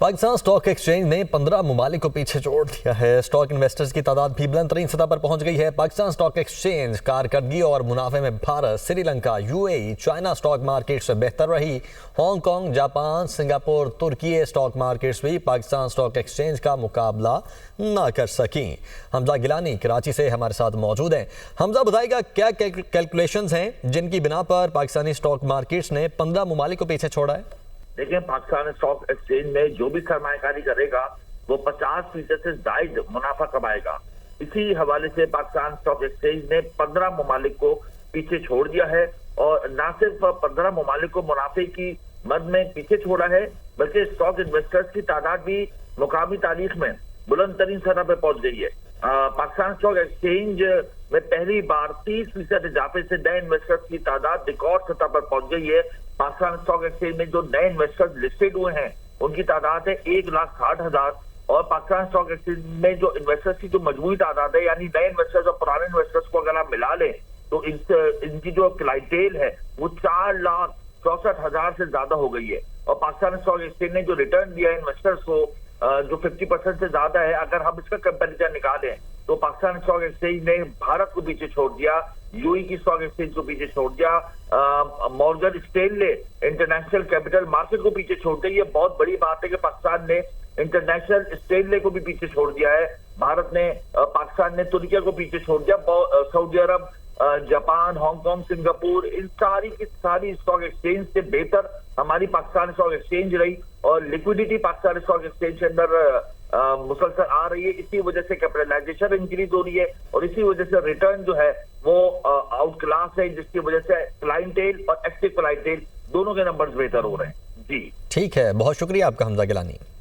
Pakistan stock exchange ने 15 ममालिक को पीछे छोड़ दिया है। स्टॉक इन्वेस्टर्स की तादाद भी बुलंद तरीन सतह पर पहुंच गई है। पाकिस्तान स्टॉक एक्सचेंज कारकर्दगी और मुनाफे में Bharat, Sri Lanka, UAE, China stock market से बेहतर रही। हांगकांग, जापान, सिंगापुर, तुर्की स्टॉक मार्केट्स भी पाकिस्तान स्टॉक एक्सचेंज का मुकाबला ना कर सकी। हमजा गिलानी कराची से हमारे साथ मौजूद हैं। हमजा, बताइएगा क्या कैलकुलेशंस हैं जिनकी बिना पर पाकिस्तानी स्टॉक मार्केट्स ने 15 ममालिक को पीछे छोड़ा है? देखिए, पाकिस्तान स्टॉक एक्सचेंज में जो भी सरमायाकारी करेगा वो 50% से ज्यादा मुनाफा कमाएगा। इसी हवाले से पाकिस्तान स्टॉक एक्सचेंज ने 15 ममालिक को पीछे छोड़ दिया है और न सिर्फ 15 ममालिक को मुनाफे की मद में पीछे छोड़ा है, बल्कि स्टॉक इन्वेस्टर्स की तादाद भी मुकामी तारीख में बुलंद तरीन सतह पर पहुंच गई है। पाकिस्तान स्टॉक एक्सचेंज में पहली बार 30% इजाफे से नए इन्वेस्टर्स की तादाद रिकॉर्ड सतह पर पहुंच गई है। पाकिस्तान स्टॉक एक्सचेंज में जो नए इन्वेस्टर्स लिस्टेड हुए हैं उनकी तादाद है 1,60,000 और पाकिस्तान स्टॉक एक्सचेंज में जो इन्वेस्टर्स की जो मजमूई तादाद है, यानी नए इन्वेस्टर्स और पुराने इन्वेस्टर्स को अगर आप मिला लें तो इनकी जो क्लाइंटेल है वो 4,64,000 से ज्यादा हो गई है। और पाकिस्तान स्टॉक एक्सचेंज ने जो रिटर्न दिया है इन्वेस्टर्स को जो 50% से ज्यादा है, अगर हम इसका कंपेरिजन निकालें तो पाकिस्तान स्टॉक एक्सचेंज ने भारत को पीछे छोड़ दिया, यूएई की स्टॉक एक्सचेंज को पीछे छोड़ दिया, Morgan Stanley international capital market को पीछे छोड़ दिया। ये बहुत बड़ी बात है कि पाकिस्तान ने इंटरनेशनल स्टैनले को भी पीछे छोड़ दिया है। भारत ने पाकिस्तान ने तुर्की को पीछे छोड़ दिया। सऊदी अरब, जापान, हांगकांग, सिंगापुर, इन सारी की सारी स्टॉक एक्सचेंज से बेहतर हमारी पाकिस्तान स्टॉक एक्सचेंज रही और लिक्विडिटी पाकिस्तान स्टॉक एक्सचेंज के अंदर मुसलसल आ रही है। इसी वजह से कैपिटलाइजेशन इंक्रीज हो रही है और इसी वजह से रिटर्न जो है वो आउट क्लास है, जिसकी वजह से क्लाइंटेल और एक्टिव क्लाइंटेल दोनों के नंबर्स बेहतर हो रहे हैं। जी ठीक है, बहुत शुक्रिया आपका हमजा गिलानी।